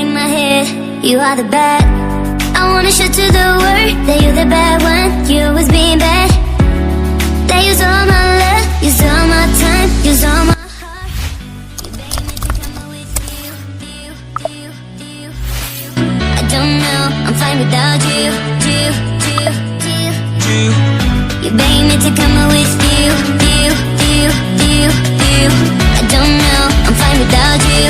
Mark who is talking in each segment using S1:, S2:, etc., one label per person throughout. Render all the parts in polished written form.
S1: in my head, you are the bad. I wanna show to the world that you're the bad one. You was being bad. That use all my love, use all my time, use all my heart. You begged me to come out with you. I don't know, I'm fine without you. You begged me to come out with you. I don't know, I'm fine without you.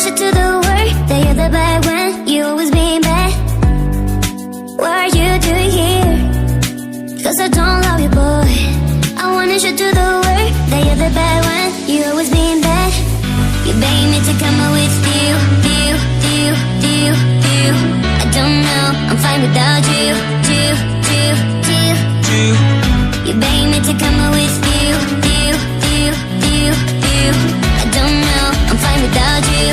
S1: To the world that you're the bad when you always being bad. What are you doing here? Cause I don't love you, boy. I wanna show to the world that you're the bad one. You always being bad. You begged me to come out with you. I don't know, I'm fine without you. You begged me to come out with you. I don't know, I'm fine without you.